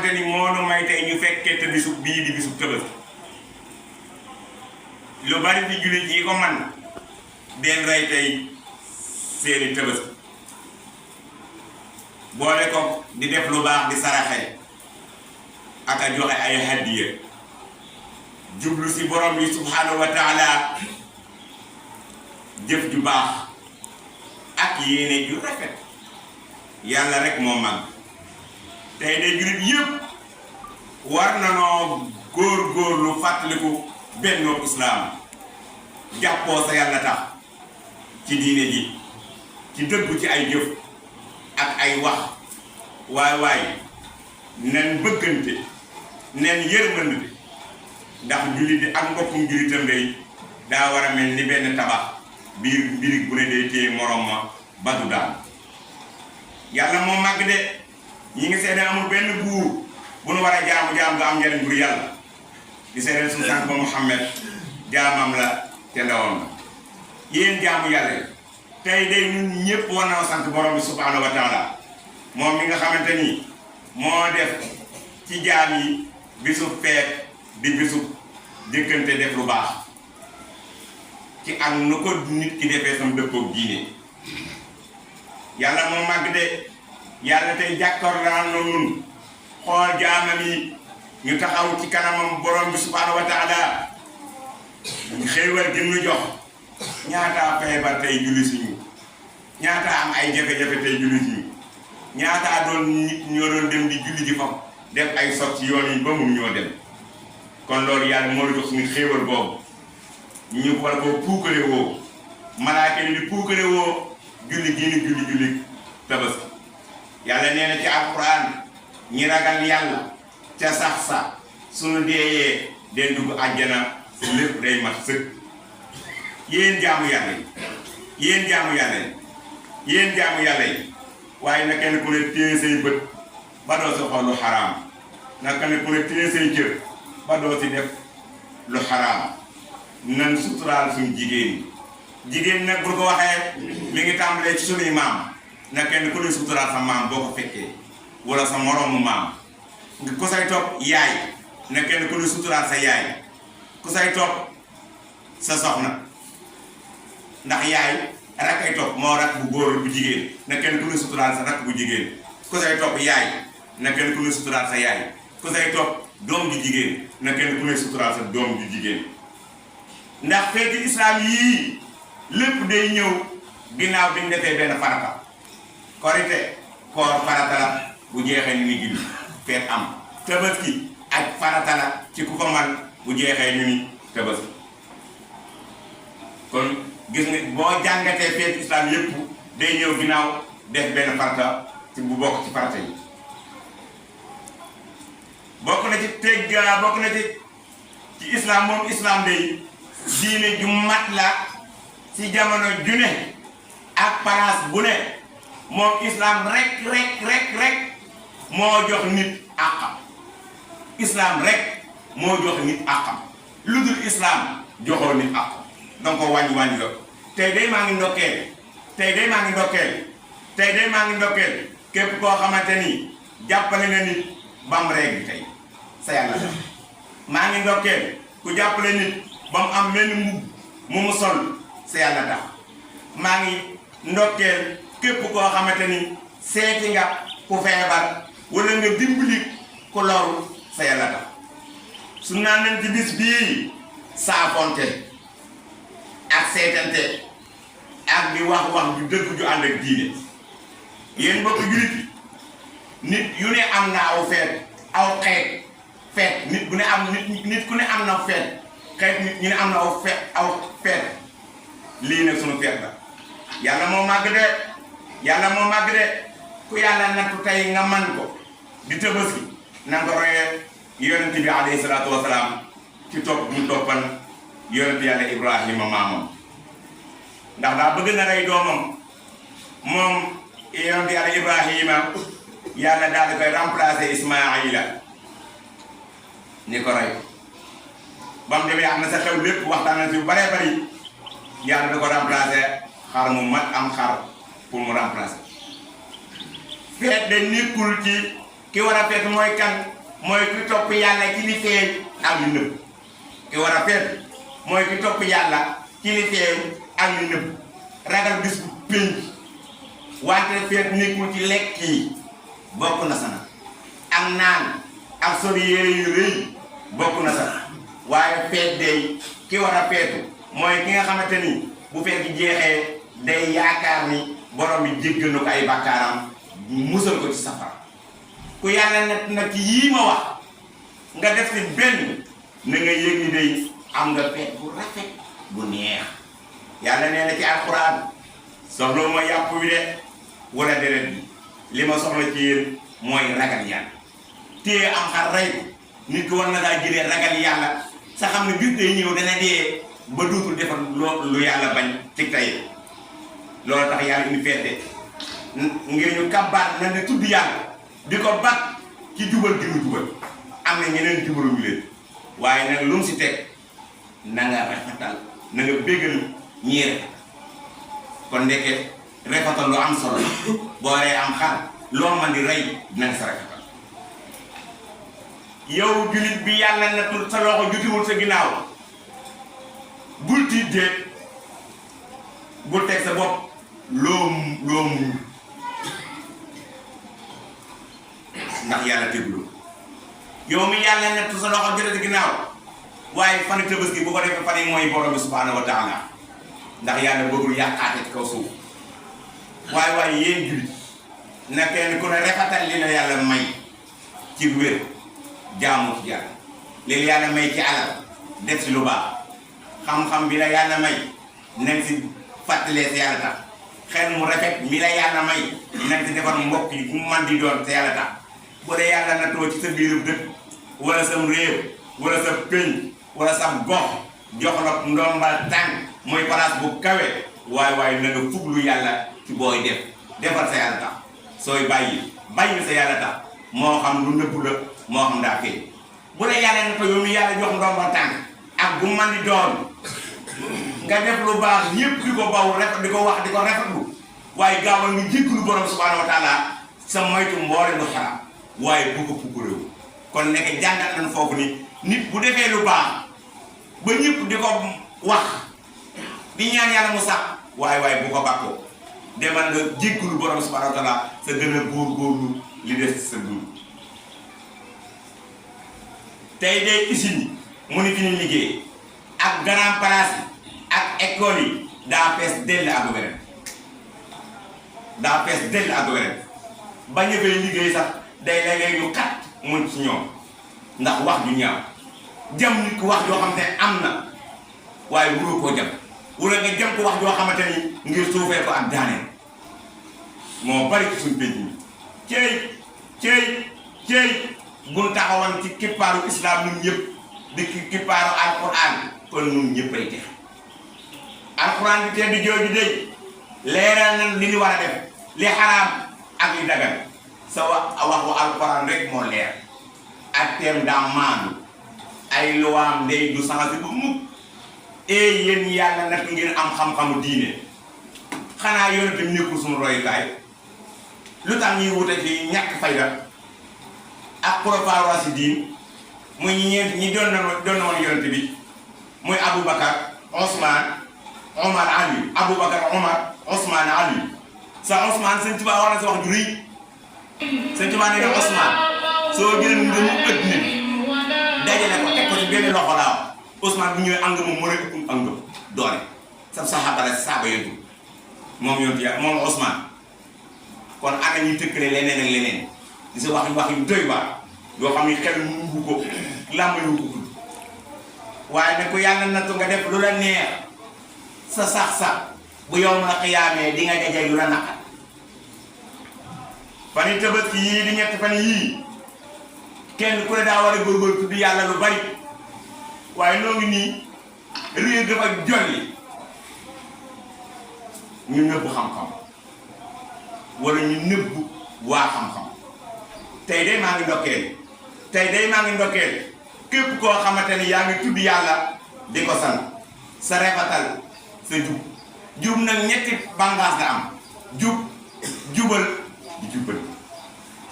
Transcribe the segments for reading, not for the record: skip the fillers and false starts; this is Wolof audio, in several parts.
xamante ni moo nu may tey ñu fekkee te bisu bii di bisu Tabaski lu bari di jullit yi ko man den rey tey seeni Tabaski boole ko di def lu baax di saraxe ak a joxe ay hadiya jublu si borom bi subhanahu wa taala jëf ju baax ak yéene ju rafet yàlla rek moo mag tey de jullit yëpp war na noo góor-góorlu fàttaliku bennoo islaam jàppoo sa yàlla tax ci diine ji ci dëggu ci ay jëf ak ay wax waay nen bëggante nen yërmande ndax jullit di ak mbokkum jullitam day daa war a mel ni benn tabax biir mbirig bu ne day téye morom ma ba du daal yàlla moo màgg de ñi ngi seede amul benn buur bu nu war a jaamu nga am njariñ bur yàlla di seede suñu sànq ba Muhammad jaamam la te ndawam la yéen jaamu yàlla tey day ñun ñëpp war na sant borom bi subhanahu wa taala moom mi nga xamante ni moo def ci jaam yi bisu feet di bisu jëkkante def lu baax ci ak nu ko nit ki defee sam dëppoog diine yàlla moo màgg de yàlla tey jàkkoor la am na nun xool jaamam yi ñu taxaw ci kanamam borom bi subhanahu wa taala xéewal gi ñu jox ñaataa feebar tey julli suñu ñaataa am ay jafe-jafe tey julli suñu ñaataa doon nit ñoo doon dem di julli ji fam def ay sot ci yoon yi ba mun ñoo dem kon loolu yàlla moo la jox suñu xéewal boobu ñu war koo puukare woo malaaka ni di puukare woo julli diini julli Tabaski yàlla nee na ci alquran ñi ragal yàlla ca sax sa suñu deeyee den dugg àjjana lépp day mat sëkk yéen jaamu yàlla yi waaye na kenn ku ne téye say bët ba doo si xool lu xaraam na kenn ku ne téye say cër ba doo si def lu xaraam nan suturaal suñu jigéen nag bu ko waxee mi ngi tàmbalee ci suñuy maam na kenn ku ne suturaal sa maam boo ko fekkee wala sa moroomu maam ku say topp yaay na kenn ku ne suturaal sa yaay ku say topp sa soxna ndax yaay rak ay topp moo rak bu góor bu jigéen na kenn ku ne suturaal sa rak bu jigéen ku say topp yaay na kenn ku ne suturaal sa yaay ku say topp doom ju jigéen na kenn ku ne suturaal sa doom ju jigéen ndax feeti islam yii lépp day ñëw ginnaaw bi ñu defee benn farata korite koor farata la bu jeexee ni ni julli feet am Tabaski ak farata la ci ku ko man bu jeexee ni ni Tabaski kon gis nga boo jàngatee feet islam yépp day ñëw ginnaaw def benn farata ci bu bokk ci farata yi bokk na ci islam moom islam day diine ju mat la ci jamono ju ne ak place bu ne moom islam rek moo jox nit àqam islam rek moo jox nit àqam lu dul islam joxoo nit àqam donc wàññi la tey day maa ngi ndokkeel képp koo xamante ni jàppale nga nit bam reeg tey sa yàlla tax maa ngi ndokkeel ku jàppale nit ba mu am benn mbubb mu sol sa yàlla tax maa ngi ndokkeel képp koo xamante ni seeti nga ku feebar wala nga dimbali ku loru sa yàlla tax su naan leen ci bis bii saafonte ak seetante ak di wax ju dëgg ju ànd ak diine yéen mbokk jullit yi nit yu ne am na aw xeet nit bu ne am nit ku ne am na feet xeet nit ñu ne am na aw feet lii nag sunu feet la yàlla moo màgg de ku yàlla nattu tey nga man ko di Tabaski na nga royee yonent bi alayhi salaatu wasalaam ci topp mu toppan yonent yàlla Ibrahima maamam ndax daa bëgg na rey doomam moom yonent yàlla Ibrahima yàlla daal di koy remplacer Ismaïla ni ko rey ba mu demee am na sa xew lépp waxtaan na si bu baree bari yàlla da ko remplacer xar mu mat am xar pour mu remplacer feet de nekkul ci ki war a feetu mooy kan mooy ki topp yàlla ci li feeñ ak li nëbb ki war a feetu mooy ki topp yàlla ci li feeñ ak li nëbb ragal bis bu pénc wante feet nekkul ci lekk yi bokk na sana ak naan ak sol yére yu rëy bokk na sana waaye feet day ki war a feetu mooy ki nga xamante ni bu feet gi jeexee day yaakaar ni borom bi jéggal na ko ay bàkkaaram musal ko ci safara ku yàlla nag ci yii ma wax nga def ci benn na nga yëg ni day am nga feet bu rafet bu neex yàlla nee na ci alxuraan soxla ma yàpp wi de wala deret bi li ma soxla ci yéen mooy ragal yàlla téye am xar rey ko nit ki war na daa jëlee ragal yàlla sa xam ne bis day ñëw dana dee ba duutul defal lu yàlla bañ ci tey loolu tax yàlla indi feete ngir ñu kabbaat na ne tudd yàlla di ko bat ci jubal gi mu jubal am na ñeneen jubaluñu leen waaye nag lu mu si teg na nga rafetal na nga béggal ñii rafetal kon ndeke rafetal lu am solo boo rey am xar loo man di rey dina nga sa rafetal yow julit bi yàlla na sa loxo jutiwul sa ginnaaw bul tiit de bul teg sa bopp loo muñ ndax yàlla teglu yow mi yàlla nettu sa loxo jotati ginnaaw waaye fan Tabaski bu ko defee fan yi mooy borom bi subhanahu wa taala ndax yàlla bëggul yàqaate ci kaw suuf waaye yéen jullit na kenn ku ne rafetal li la yàlla may ci wér jaamu ci yàlla li la yàlla may ci alal def si lu baax xam-xam bi la yàlla may nañ si fàttalee sa yàlla tax xel mu rafet mi la yàlla may nañ si defar mbokk yi mu man di doon sa yàlla tax bu dee yàlla na too ci sa biiru dëkk wala sam réew wala sa péñ wala sa gox jox la ndombal tànk mooy place bu kawe waaye na nga fuglu yàlla ci booy defar sa yàlla tax sooy bàyyi sa yàlla tax moo xam lu nëbbu la moo xam daa feeñ bu dee yàlla na ko yow mi yàlla jox ndombal tànk ak bu man di doon nga def lu baax yépp di ko baw rafet di ko wax di ko rafetlu waaye gaawal nga jéggulu borom subhanahu wa taala sa moytu mboole lu xaraam waaye bu ko pukuréew kon nekk jàngat nañ foofu ni nit bu defee lu baax ba ñëpp di ko wax di ñaan yàlla mu sax waaye bu ko bàkkoo demal nga jéggulu borom subhanahu wa taala sa gën a góorgóorlu li des sa dund tey day usine yi mu ni fi ñu liggéey ak grand place yi ak école yi daa fees dell ak wéren ba ñu fay liggéey sax day léeg-léeg ñu kat mun ci ñoom ndax wax ju ñaaw jam nit ku wax joo xam ne am na waaye wuroo koo jam wala nga jam ko wax joo xamante ni ngir suufee ko ak daaneel moo bari ci suñu pénc mi cey buñ taxawoon ci kippaaru islam ñun ñëpp di kippaaru alquran kon ñun ñëpp ay tex alquran bi tedd jooju day leeral na li ñu war a def li xaraam ak li dagan sa waxu alquran rek moo leer ak teem daa maandu ay luwaam day du changé bu mukk yéen yàlla nag ngeen am xam-xamu diine xanaa yoon tam nekkul suñu royukaay lu tax ñuy wute ci ñàkk fayda ak profaro si diin muy ñi doon na woon yonent bi muy Aboubacar Ousmane Omar Ali Aboubacar Omar Ousmane Ali sa Ousmane sëñ Tuubaa war na sa wax ju rëy sëñ Tuubaa ne Ousmane soo jëlee nga mu ëpp nit dajale ko teg ko ci benn loxo laaw Ousmane bu ñëwee anga moom moo rek ëpp anga doole sa saxaaba la saaba yontu moom yontu ya moom Ousmane kon ana ñuy tëkkale leneen ak leneen di sa wax yu doy waar yoo xam ne xel mu ko làmbalu ko tudd waaye nag ko yàlla nattu nga def lu la neex sa sax bu yow ma xiyaamee di nga dajay lu la naqar fan yi Tabaski yii di ñetti fan yii kenn ku ne daa war a góorgóor tudd yàlla lu bari waaye noo ngi nii réer dafa jolli ñu nëbbu xam-xam wala ñu nëbbu waa xam-xam tey day maa ngi ndokkeel képp koo xamante ni yaa ngi tudd yàlla di ko sant sa rafetal sa jub nag ñetti bànqaas nga am jubal di jubbal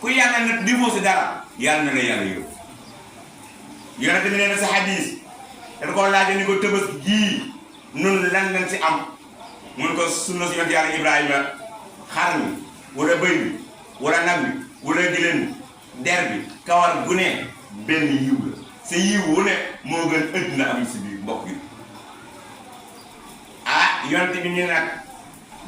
ku yàlla na divorce dara yàlla na la yàlla yóbbu yonente bi nee na sa hadis dañ koo laajee ni ko tëbës gii nun lan lañ si am mun ko sunna si yonent yàlla Ibrahima xar mi wala bëy bi wala nag bi wala gëlëm bi der bi kawar gu ne benn yiw la sa yiw wu ne moo gën ëdd na am si biir mbokk yi ah yonente bi nii nag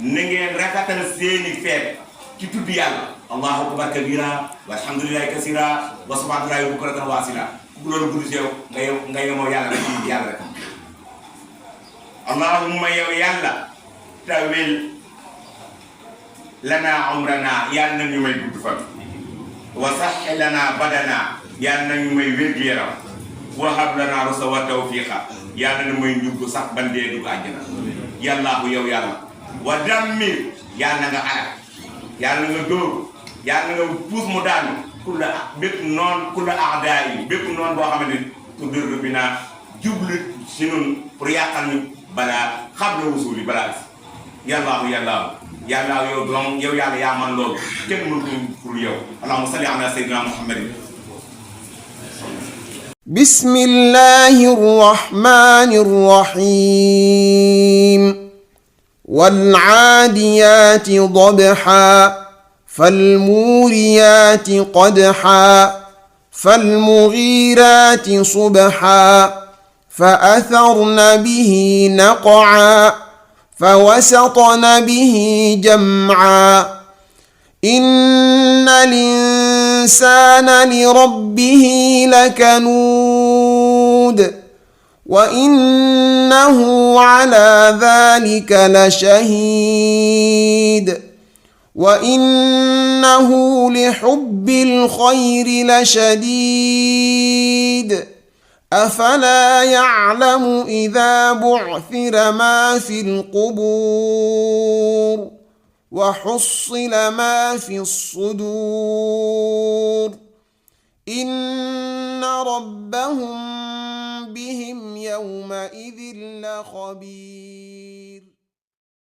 na ngeen rafetal seeni feet ci tudd yàlla allahu akbar kabira walhamdulillahi kasira wa subhanallahi bukratan wa asila loolu gudd si yow nga yemoo yàlla rek am yàlla rek allahumma yow yàlla tawil lana umrana yàlla na ñu may gudd fan wa sahhi lana badana yàlla na ñu may wér-gu-yaram wa hab lana rusa wa tawfiqa yàlla na may njub sax bandee dugg àjjana yàllaahu yow yàlla wa dammir yàlla na nga alal yàlla na nga dóor yàlla na nga puus mu daanu kulla bépp noon kulla aadaa yi bépp noon boo xamante ni tuddur bi naa jublu si nun pour yàqal ñu balaa xam la wusuuli balaa si yàllaahu yow doom yow yàlla yaa man loolu kenn mënu ko pour yow allahumma salli ala sayyidina muhammadin bismillahir rahmanir rahim wal aadiyati dabha فالموريات قدحا فالمغيرات صبحا فأثرن به نقعا فوسطن به جمعا إن الإنسان لربه لكنود وإنه على ذلك لشهيد وإنه لحب الخير لشديد أفلا يعلم إذا بعثر ما في القبور وحصل ما في الصدور إن ربهم بهم يومئذ لخبير